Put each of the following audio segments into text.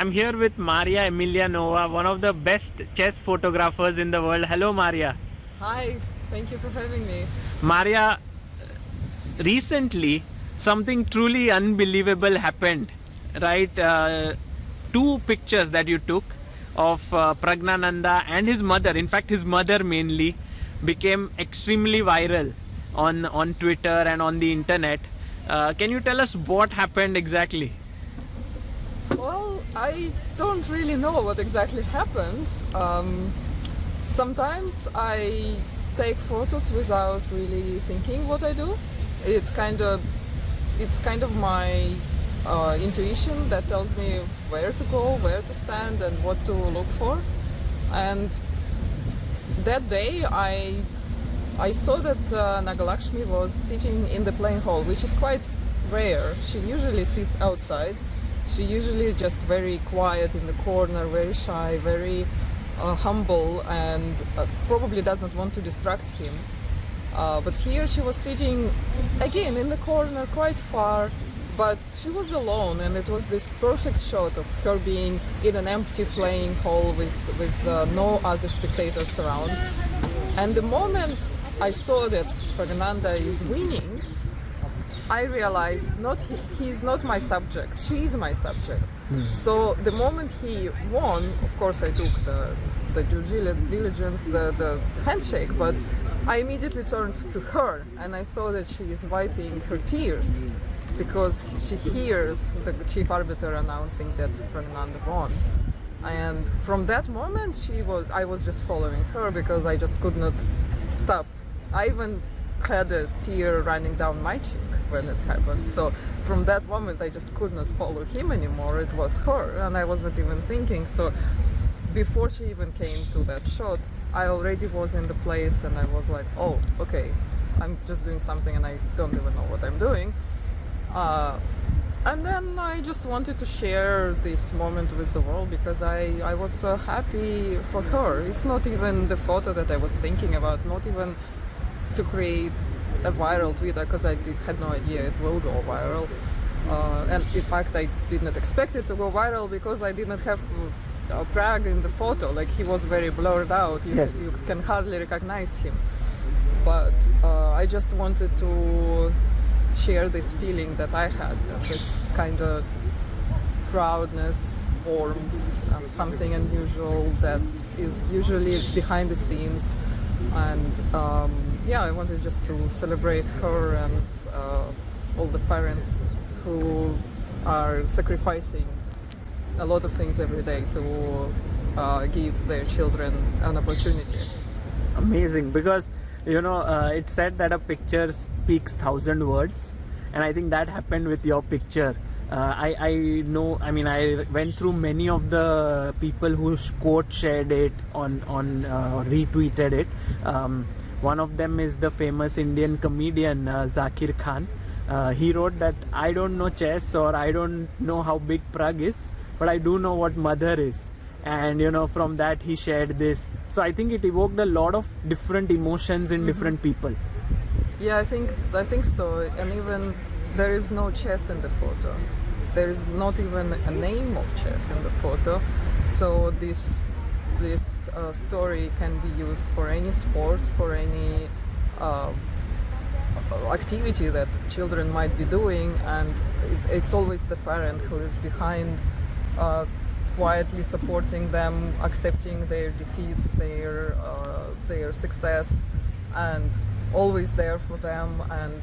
I'm here with Maria Emelianova, one of the best chess photographers in the world. Hello, Maria. Hi, thank you for having me. Maria, recently something truly unbelievable happened, right? Two pictures that you took of Praggnanandhaa and his mother, in fact his mother mainly, became extremely viral on Twitter and on the internet. Can you tell us what happened exactly? Well, I don't really know what exactly happened. Sometimes I take photos without really thinking what I do. It's kind of my intuition that tells me where to go, where to stand, and what to look for. And that day, I saw that Nagalakshmi was sitting in the playing hall, which is quite rare. She usually sits outside. She usually just very quiet in the corner, very shy, very humble, and probably doesn't want to distract him. But here she was sitting again in the corner, quite far, but she was alone, and it was this perfect shot of her being in an empty playing hall with no other spectators around. And the moment I saw that Praggnanandhaa is winning, I realized he's not my subject, she is my subject. So the moment he won, of course I took the due diligence, the handshake, but I immediately turned to her and I saw that she is wiping her tears because she hears the chief arbiter announcing that Praggnanandhaa won. And from that moment I was just following her because I just could not stop. I even had a tear running down my cheek when it happened. So from that moment I just could not follow him anymore. It was her and I wasn't even thinking. So before she even came to that shot, I already was in the place and I was like, oh, okay, I'm just doing something and I don't even know what I'm doing. And then I just wanted to share this moment with the world because I was so happy for her. It's not even the photo that I was thinking about, not even to create a viral Twitter, because I had no idea it will go viral. And in fact I did not expect it to go viral because I did not have Prag in the photo. Like, he was very blurred out. You can hardly recognize him. But I just wanted to share this feeling that I had, this kind of proudness, warmth, something unusual that is usually behind the scenes. And I wanted just to celebrate her and all the parents who are sacrificing a lot of things every day to give their children an opportunity. Amazing, because it's said that a picture speaks 1,000 words, and I think that happened with your picture. I went through many of the people who shared it on retweeted it. One of them is the famous Indian comedian Zakir Khan. He wrote that I don't know chess, or I don't know how big Prag is, but I do know what mother is. And from that he shared this. So I think it evoked a lot of different emotions in different people. Yeah, I think so. And even there is no chess in the photo. There is not even a name of chess in the photo. So this story can be used for any sport, for any activity that children might be doing, and it's always the parent who is behind, quietly supporting them, accepting their defeats, their success, and always there for them, and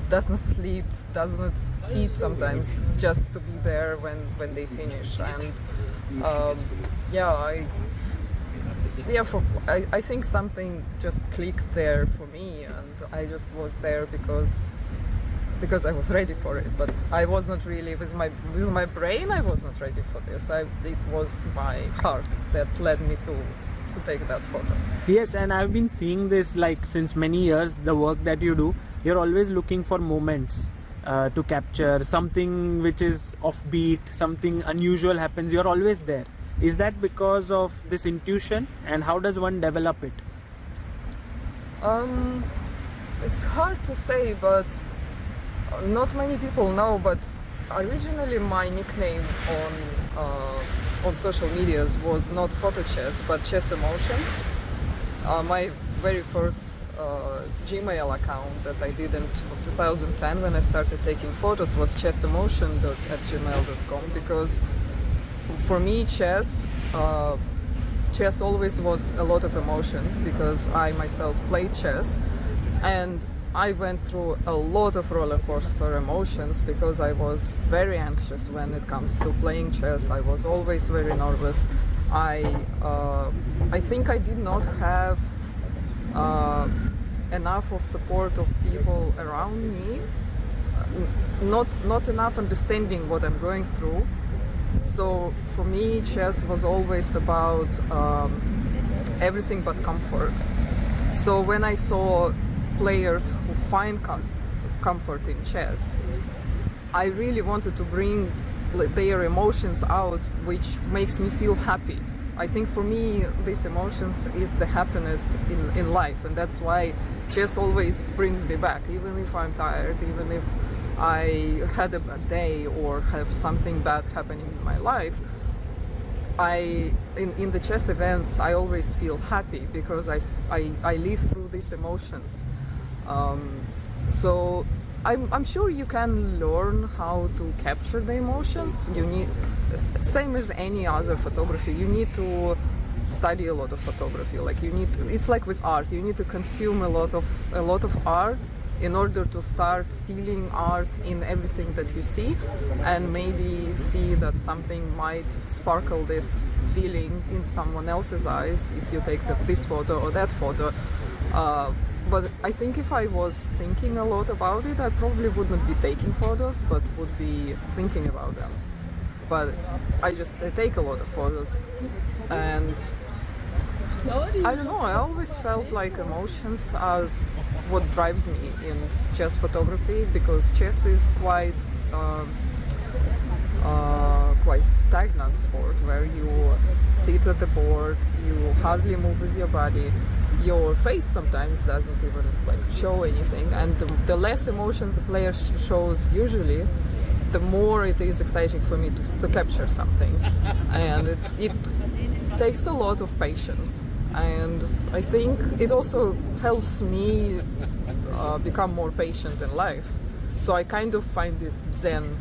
doesn't sleep, doesn't eat sometimes, just to be there when they finish. And I think something just clicked there for me, and I just was there because I was ready for it. But I was not really with my brain. I was not ready for this. It was my heart that led me to take that photo. Yes, and I've been seeing this since many years. The work that you do, you're always looking for moments to capture something which is offbeat, something unusual happens. You're always there. Is that because of this intuition, and how does one develop it? It's hard to say, but not many people know. But originally my nickname on on social medias was not photo chess, but chess emotions. My very first Gmail account that I did in 2010 when I started taking photos was chessemotion@gmail.com, because for me chess always was a lot of emotions, because I myself played chess and I went through a lot of roller coaster emotions, because I was very anxious when it comes to playing chess. I was always very nervous. I think I did not have enough of support of people around me, not enough understanding what I'm going through. So for me, chess was always about everything but comfort. So when I saw players who find comfort in chess, I really wanted to bring their emotions out, which makes me feel happy. I think for me, these emotions is the happiness in life, and that's why chess always brings me back, even if I'm tired, even if I had a bad day or have something bad happening in my life. In the chess events, I always feel happy, because I live through these emotions. So I'm sure you can learn how to capture the emotions. You need, same as any other photography, you need to study a lot of photography. Like it's like with art, you need to consume a lot of art in order to start feeling art in everything that you see, and maybe see that something might sparkle this feeling in someone else's eyes if you take this photo or that photo. But I think if I was thinking a lot about it, I probably wouldn't be taking photos, but would be thinking about them. But I take a lot of photos, and I don't know, I always felt like emotions are what drives me in chess photography, because chess is quite stagnant sport, where you sit at the board, you hardly move with your body, your face sometimes doesn't even show anything, and the less emotions the player shows usually, the more it is exciting for me to capture something. And it takes a lot of patience, and I think it also helps me become more patient in life. So I kind of find this zen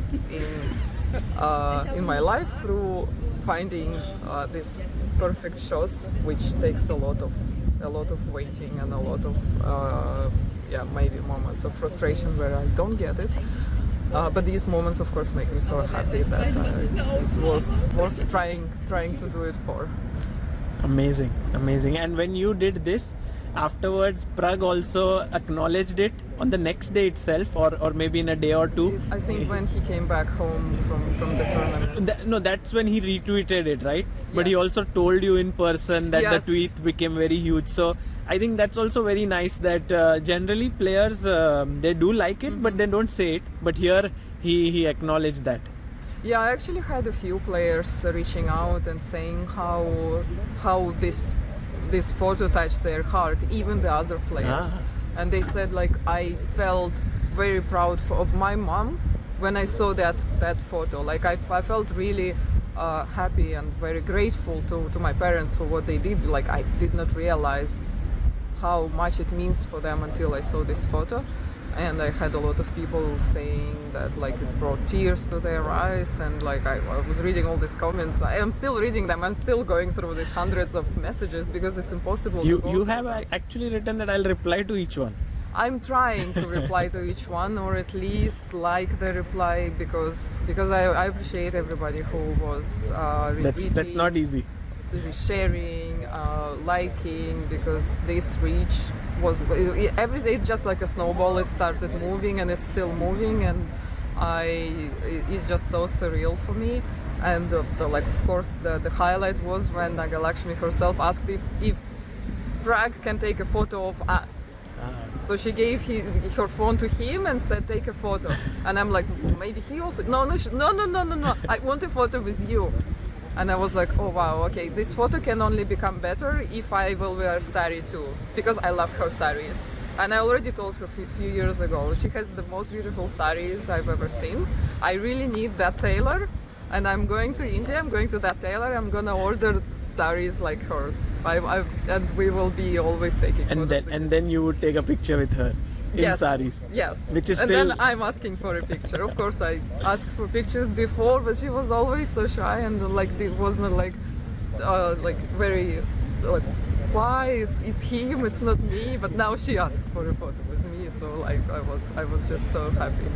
in my life through finding these perfect shots, which takes a lot of waiting and a lot of maybe moments of frustration where I don't get it. But these moments, of course, make me so happy that it's worth trying to do it for. Amazing. And when you did this, afterwards, Prag also acknowledged it on the next day itself, or maybe in a day or two. I think when he came back home from the tournament. No, that's when he retweeted it, right? But he also told you in person that the tweet became very huge. So I think that's also very nice that generally players, they do like it, but they don't say it. But here he acknowledged that. Yeah, I actually had a few players reaching out and saying how this photo touched their heart, even the other players. And they said, like, I felt very proud of my mom when I saw that photo. Like, I felt really happy and very grateful to my parents for what they did. Like, I did not realize how much it means for them until I saw this photo. And I had a lot of people saying that, like, it brought tears to their eyes, and like I was reading all these comments. I am still reading them. I'm still going through these hundreds of messages, because it's impossible to go You have actually written that I'll reply to each one. I'm trying to reply to each one, or at least like the reply, because I appreciate everybody who was retweeting. That's not easy. Sharing, liking, because this reach was it's just like a snowball. It started moving and it's still moving, and it's just so surreal for me. And like, of course, the highlight was when Nagalakshmi herself asked if Prag can take a photo of us. So she gave her phone to him and said, take a photo. And I'm like, maybe he also, no, I want a photo with you. And I was like, oh wow, okay, this photo can only become better if I will wear sari too, because I love her saris. And I already told her a few years ago, she has the most beautiful saris I've ever seen. I really need that tailor, and I'm going to India. I'm going to that tailor. I'm gonna order saris like hers. And we will be always taking And photos then together. you would take a picture with her in Yes, saris. yes. Which is and still- then I'm asking for a picture. Of course, I asked for pictures before, but she was always so shy and like it wasn't like very like why it's him, it's not me. But now she asked for a photo with me, so like I was just so happy.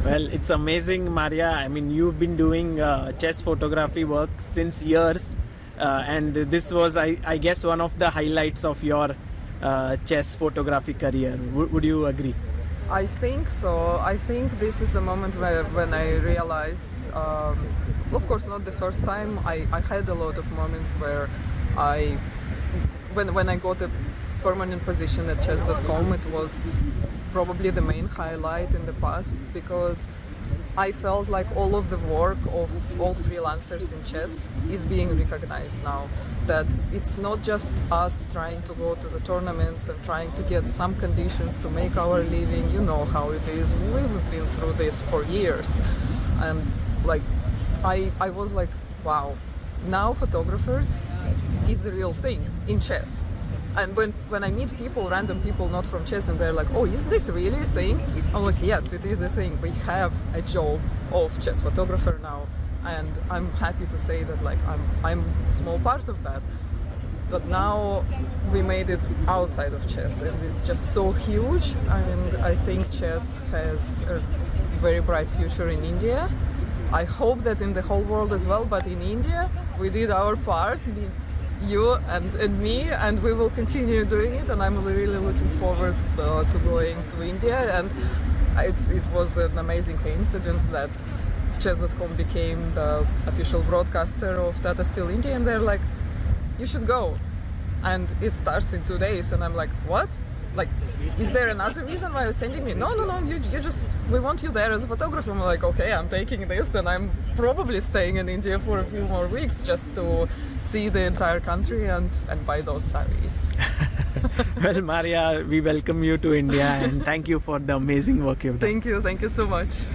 Well, it's amazing, Maria. I mean, you've been doing chess photography work since years, and this was, I guess, one of the highlights of your chess photography career. Would you agree? I think so. I think this is the moment when I realized, of course, not the first time. I had a lot of moments where when I got a permanent position at chess.com, it was probably the main highlight in the past, because I felt like all of the work of all freelancers in chess is being recognized now. That it's not just us trying to go to the tournaments and trying to get some conditions to make our living. You know how it is. We've been through this for years. And like I was like, wow, now photographers is the real thing in chess. And when I meet people, random people not from chess, and they're like, oh, is this really a thing? I'm like, yes, it is a thing. We have a job of chess photographer now, and I'm happy to say that like I'm a small part of that. But now we made it outside of chess, and it's just so huge. And I think chess has a very bright future in India. I hope that in the whole world as well, but in India we did our part. You and me, and we will continue doing it, and I'm really looking forward to going to India. And it was an amazing coincidence that chess.com became the official broadcaster of Tata Steel India, and they're like, you should go, and it starts in 2 days. And I'm like, what? Like, is there another reason why you're sending me? No, you just, we want you there as a photographer. I'm like, okay, I'm taking this, and I'm probably staying in India for a few more weeks just to see the entire country and buy those saris. Well, Maria, we welcome you to India, and thank you for the amazing work you've done. Thank you so much.